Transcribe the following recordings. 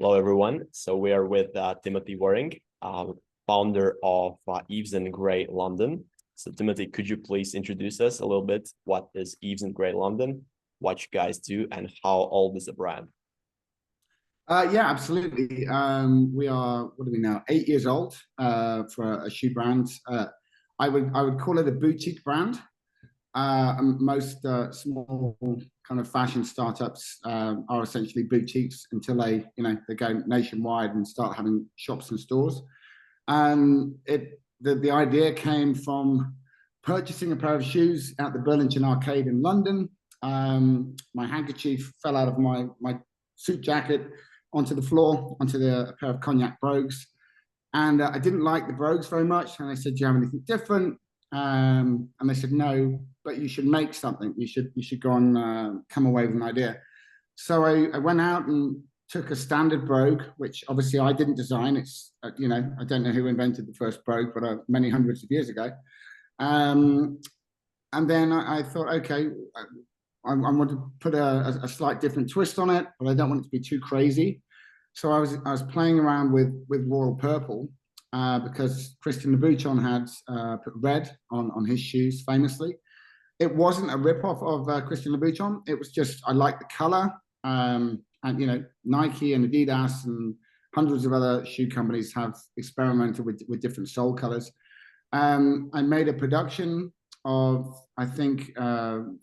Hello, everyone. So we are with Timothy Waring, founder of Eves and Grey London. So Timothy, could you please introduce us a little bit? What is Eves and Grey London? What you guys do, and how old is the brand? Yeah, absolutely. We are, what are we now? 8 years old for a shoe brand. I would call it a boutique brand. Most small kind of fashion startups are essentially boutiques until they go nationwide and start having shops and stores. The idea came from purchasing a pair of shoes at the Burlington Arcade in London. My handkerchief fell out of my suit jacket onto the floor, onto a pair of cognac brogues. And I didn't like the brogues very much. And I said, do you have anything different? And they said, no, but you should make something. You should go and come away with an idea. So I went out and took a standard brogue, which obviously I didn't design. It's, I don't know who invented the first brogue, but many hundreds of years ago. And then I thought, okay, I want to put a slight different twist on it, but I don't want it to be too crazy. So I was playing around with royal purple because Christian Louboutin had put red on his shoes famously. It wasn't a ripoff of Christian Louboutin. It was just I liked the color, and Nike and Adidas and hundreds of other shoe companies have experimented with different sole colors. I made a production of, I think,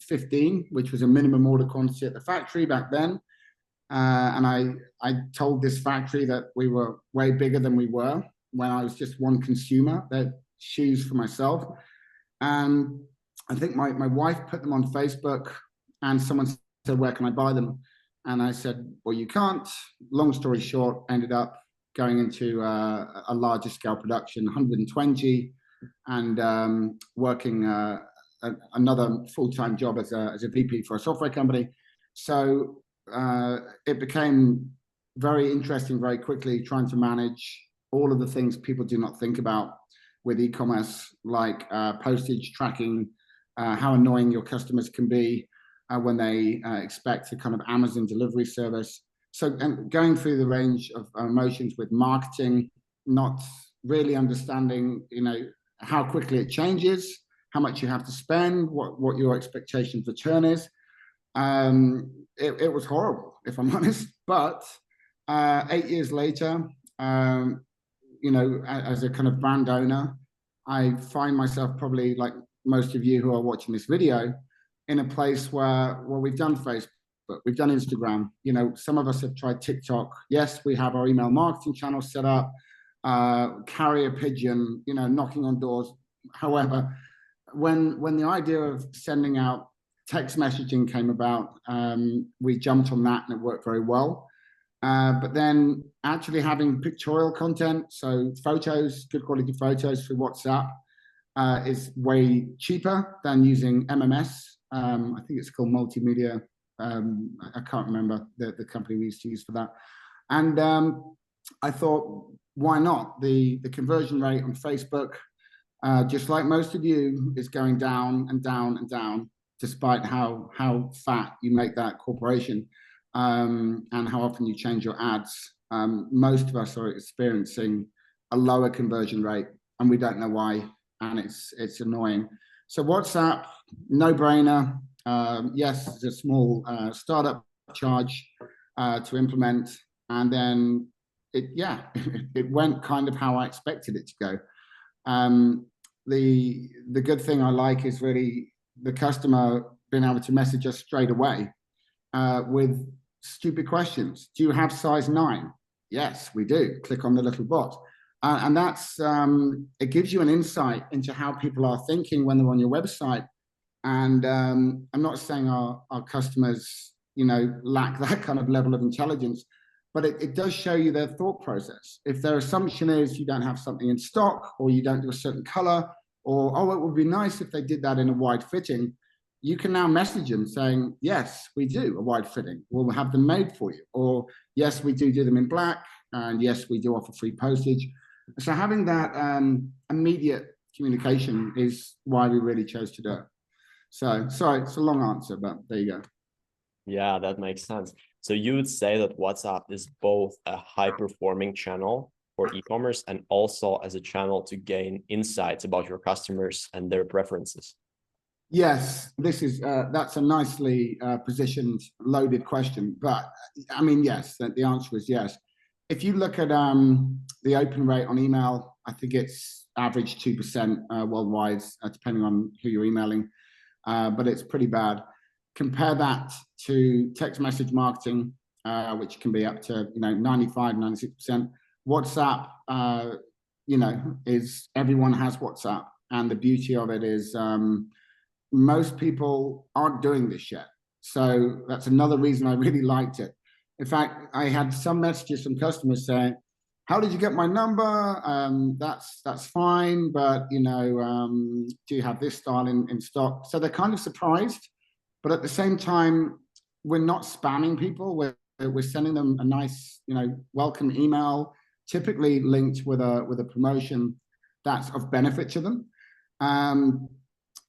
15, which was a minimum order quantity at the factory back then. And I told this factory that we were way bigger than we were when I was just one consumer, that shoes for myself. And I think my wife put them on Facebook, and someone said, where can I buy them? And I said, well, you can't. Long story short, ended up going into a larger scale production, 120, and working another full-time job as a VP for a software company. So it became very interesting very quickly, trying to manage all of the things people do not think about with e-commerce, like postage tracking, how annoying your customers can be when they expect a kind of Amazon delivery service. So going through the range of emotions with marketing, not really understanding, how quickly it changes, how much you have to spend, what your expectation for return is. It was horrible, if I'm honest. But 8 years later, as a kind of brand owner, I find myself, probably like most of you who are watching this video, in a place where we've done Facebook, we've done Instagram. Some of us have tried TikTok. Yes, we have our email marketing channel set up, carrier pigeon, knocking on doors. However, when the idea of sending out text messaging came about, we jumped on that and it worked very well. But then actually having pictorial content, so photos, good quality photos through WhatsApp, is way cheaper than using MMS. I think it's called multimedia. I can't remember the company we used to use for that. And I thought, why not? The conversion rate on Facebook, just like most of you, is going down and down and down, despite how fat you make that corporation, and how often you change your ads. Most of us are experiencing a lower conversion rate, and we don't know why, and it's annoying. So WhatsApp, no brainer. Yes, it's a small startup charge to implement, and then it went kind of how I expected it to go. The good thing I like is really the customer being able to message us straight away with stupid questions. Do you have size 9? Yes, we do. Click on the little bot. And that's, it gives you an insight into how people are thinking when they're on your website. And I'm not saying our customers, lack that kind of level of intelligence, but it does show you their thought process. If their assumption is you don't have something in stock, or you don't do a certain color, or, oh, it would be nice if they did that in a wide fitting, you can now message them saying, yes, we do a wide fitting. We'll have them made for you. Or, yes, we do them in black. And yes, we do offer free postage. So having that immediate communication is why we really chose to do it. So sorry, it's a long answer, but there you go. Yeah, that makes sense. So you would say that WhatsApp is both a high-performing channel for e-commerce and also as a channel to gain insights about your customers and their preferences? Yes, this is that's a nicely positioned, loaded question. But I mean, yes, the answer is yes. If you look at the open rate on email, I think it's average 2% worldwide, depending on who you're emailing, but it's pretty bad. Compare that to text message marketing, which can be up to 95, 96%. WhatsApp, is everyone has WhatsApp, and the beauty of it is most people aren't doing this yet. So that's another reason I really liked it. In fact, I had some messages from customers saying, "How did you get my number? That's fine, but do you have this style in stock?" So they're kind of surprised, but at the same time, we're not spamming people. We're sending them a nice, welcome email, typically linked with a promotion that's of benefit to them.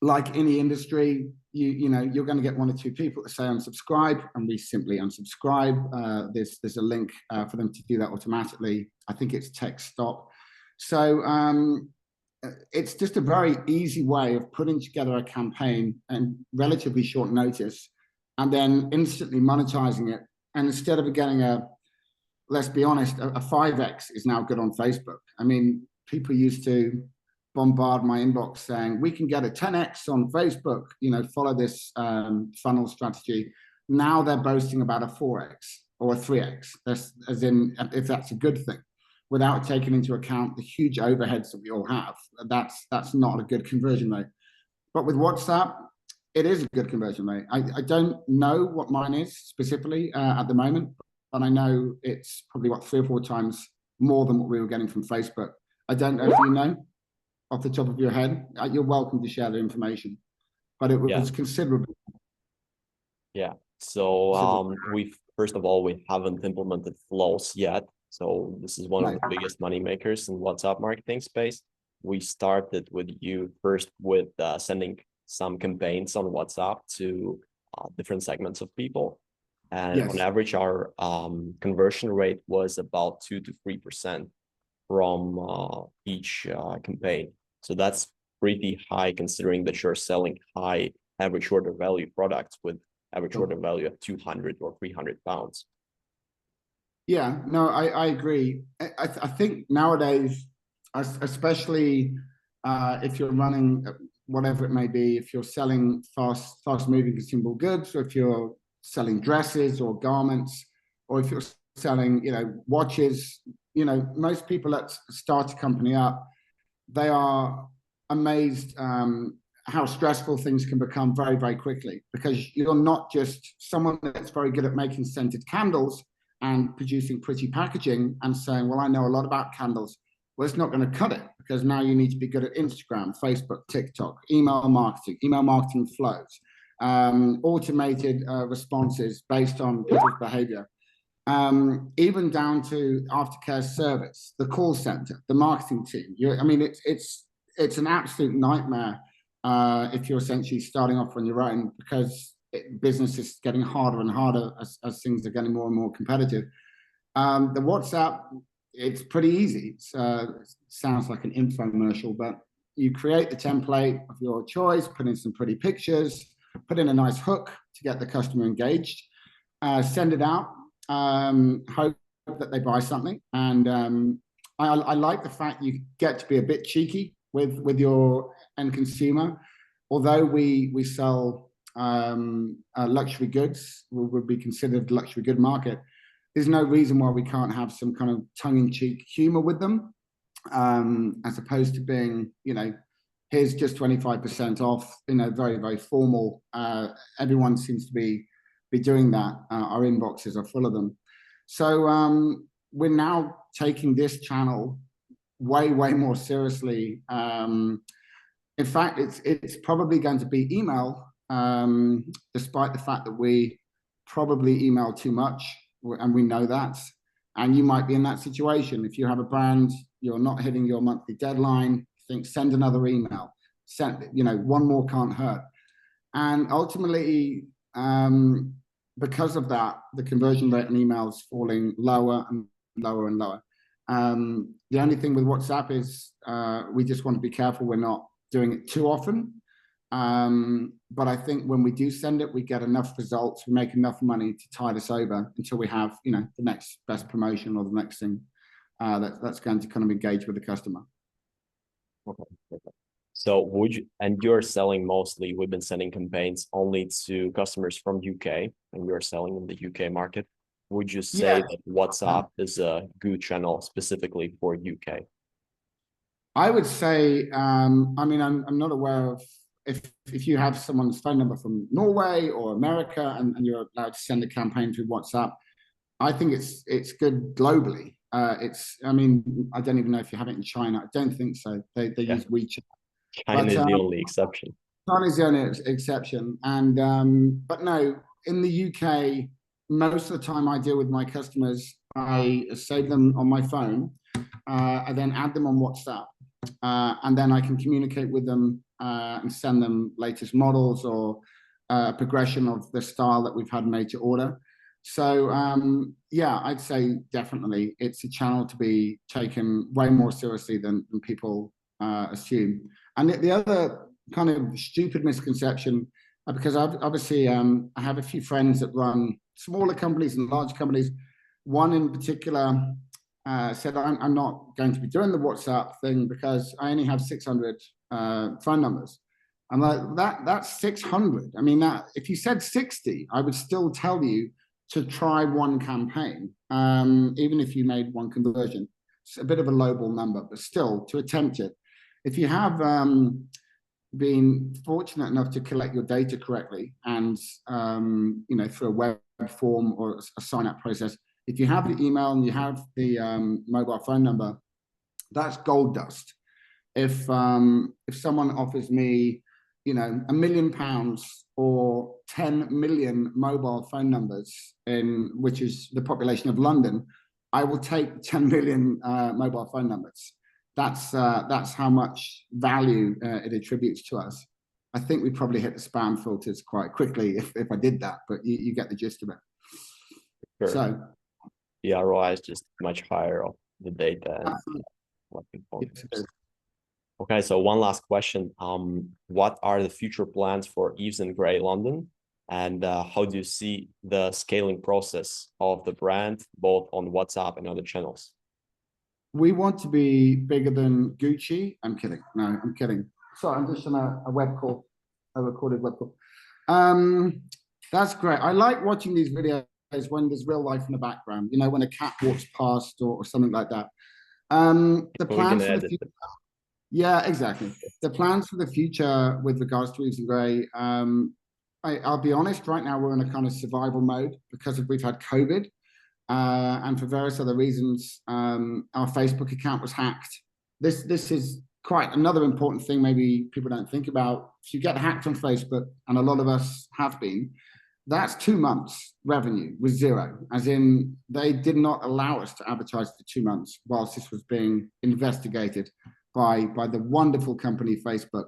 Like any industry, you're going to get one or two people that say unsubscribe, and we simply unsubscribe. There's a link for them to do that automatically. I think it's text stop. So it's just a very easy way of putting together a campaign and relatively short notice, and then instantly monetizing it. And instead of getting let's be honest, a 5x is now good on Facebook. I mean, people used to bombard my inbox saying, "We can get a 10x on Facebook, follow this funnel strategy." Now they're boasting about a 4x or a 3x, as in if that's a good thing, without taking into account the huge overheads that we all have. That's not a good conversion rate. But with WhatsApp, it is a good conversion rate. I don't know what mine is specifically at the moment, but I know it's probably 3 or 4 times more than what we were getting from Facebook. I don't know if you know off the top of your head. You're welcome to share the information, but it was considerable. Yeah. So first of all, we haven't implemented flows yet. So this is one of the biggest money makers in WhatsApp marketing space. We started with you first with sending some campaigns on WhatsApp to different segments of people. And on average, our conversion rate was about 2 to 3% from each campaign. So that's pretty high considering that you're selling high average order value products with average order value of 200 or 300 pounds. Yeah, no, I agree. I think nowadays, especially if you're running whatever it may be, if you're selling fast moving consumable goods, or if you're selling dresses or garments, or if you're selling, watches, most people that start a company up, they are amazed how stressful things can become very, very quickly, because you're not just someone that's very good at making scented candles and producing pretty packaging and saying, "Well, I know a lot about candles." Well, it's not going to cut it, because now you need to be good at Instagram, Facebook, TikTok, email marketing flows, automated responses based on people's behavior. Even down to aftercare service, the call center, the marketing team. It's an absolute nightmare if you're essentially starting off on your own, because business is getting harder and harder as things are getting more and more competitive. The WhatsApp, it's pretty easy. It sounds like an infomercial, but you create the template of your choice, put in some pretty pictures, put in a nice hook to get the customer engaged, send it out. Hope that they buy something, and I like the fact you get to be a bit cheeky with your end consumer. Although we sell luxury goods, would be considered luxury good market, there's no reason why we can't have some kind of tongue-in-cheek humor with them, as opposed to being, here's just 25% off, very, very formal. Everyone seems to be doing that. Our inboxes are full of them. So we're now taking this channel way, way more seriously. In fact, it's probably going to be email, despite the fact that we probably email too much, and we know that. And you might be in that situation. If you have a brand, you're not hitting your monthly deadline, send another email. One more can't hurt. And ultimately, because of that, the conversion rate on emails falling lower and lower and lower. The only thing with WhatsApp is we just want to be careful we're not doing it too often. But I think when we do send it, we get enough results, we make enough money to tide us over until we have, you know, the next best promotion or the next thing that's going to kind of engage with the customer. Okay. So and you're selling mostly, we've been sending campaigns only to customers from UK, and you're selling in the UK market. Would you say that WhatsApp is a good channel specifically for UK? I would say, I mean, I'm not aware of if you have someone's phone number from Norway or America and you're allowed to send a campaign through WhatsApp. I think it's good globally. I mean, I don't even know if you have it in China. I don't think so. They use WeChat. China is the only exception. China is the only exception. And but no, in the UK, most of the time I deal with my customers, I save them on my phone. I then add them on WhatsApp, and then I can communicate with them and send them latest models or progression of the style that we've had made to order. So yeah, I'd say definitely it's a channel to be taken way more seriously than people assume. And the other kind of stupid misconception, because obviously I have a few friends that run smaller companies and large companies. One in particular said, I'm not going to be doing the WhatsApp thing because I only have 600 phone numbers. I'm like, that's 600. I mean, that if you said 60, I would still tell you to try one campaign, even if you made one conversion. It's a bit of a lowball number, but still to attempt it. If you have been fortunate enough to collect your data correctly and you know, through a web form or a sign-up process, if you have the email and you have the mobile phone number, that's gold dust. If someone offers me, you know, £1 million or 10 million mobile phone numbers, which is the population of London, I will take 10 million mobile phone numbers. That's how much value it attributes to us. I think we probably hit the spam filters quite quickly if I did that, but you get the gist of it. Sure. So the ROI is just much higher of the data and what people. Okay, so one last question. What are the future plans for Eves and Grey London? And how do you see the scaling process of the brand, both on WhatsApp and other channels? We want to be bigger than Gucci. I'm kidding. No, I'm kidding. Sorry, I'm just on a web call, a recorded web call. That's great. I like watching these videos when there's real life in the background, you know, when a cat walks past or something like that. The plans for the future, yeah, exactly. The plans for the future with regards to Eves and Grey, I'll be honest, right now we're in a kind of survival mode because we've had COVID. And for various other reasons, our Facebook account was hacked. This is quite another important thing maybe people don't think about. If you get hacked on Facebook, and a lot of us have been, that's 2 months revenue with zero, as in they did not allow us to advertise for 2 months whilst this was being investigated by the wonderful company Facebook.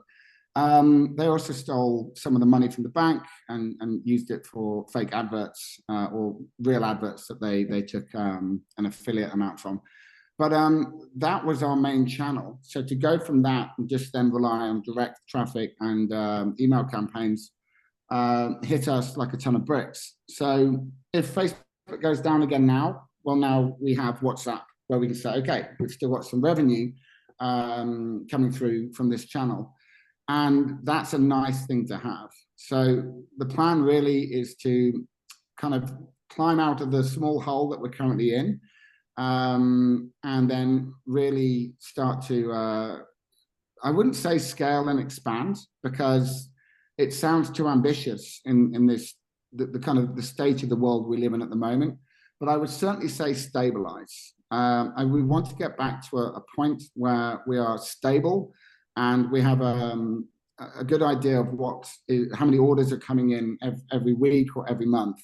They also stole some of the money from the bank and used it for fake adverts or real adverts that they took an affiliate amount from. But that was our main channel. So to go from that and just then rely on direct traffic and email campaigns hit us like a ton of bricks. So if Facebook goes down again now, well, now we have WhatsApp where we can say, okay, we've still got some revenue coming through from this channel. And that's a nice thing to have. So the plan really is to kind of climb out of the small hole that we're currently in, and then really start to, I wouldn't say scale and expand, because it sounds too ambitious in this, the kind of the state of the world we live in at the moment. But I would certainly say stabilize. And we want to get back to a point where we are stable and we have a good idea of how many orders are coming in every week or every month,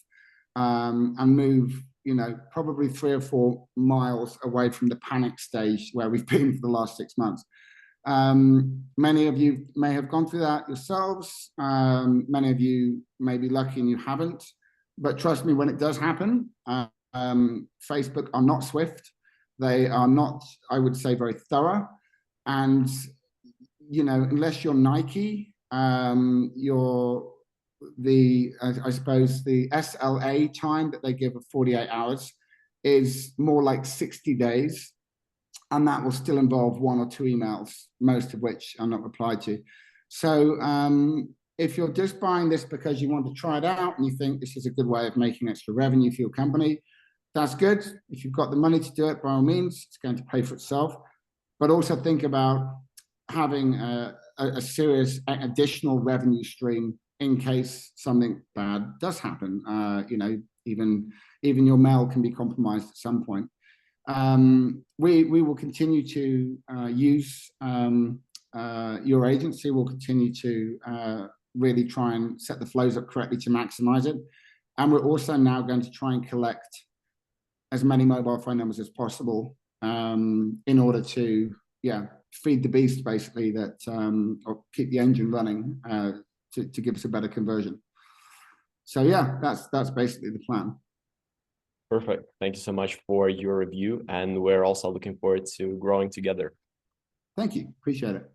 and move, you know, probably 3 or 4 miles away from the panic stage where we've been for the last 6 months. Many of you may have gone through that yourselves. Many of you may be lucky and you haven't. but trust me, when it does happen, Facebook are not swift. They are not, I would say, very thorough. And, you know, unless you're Nike, you're I suppose the SLA time that they give of 48 hours is more like 60 days. And that will still involve 1 or 2 emails, most of which are not replied to. So if you're just buying this because you want to try it out and you think this is a good way of making extra revenue for your company, that's good. If you've got the money to do it, by all means, it's going to pay for itself. But also think about having a serious additional revenue stream in case something bad does happen. You know, even your mail can be compromised at some point. We will continue to use your agency. We'll continue to really try and set the flows up correctly to maximize it. And we're also now going to try and collect as many mobile phone numbers as possible in order to, feed the beast, basically, that or keep the engine running to give us a better conversion. So yeah, that's basically the plan. Perfect. Thank you so much for your review, and we're also looking forward to growing together. Thank you. Appreciate it.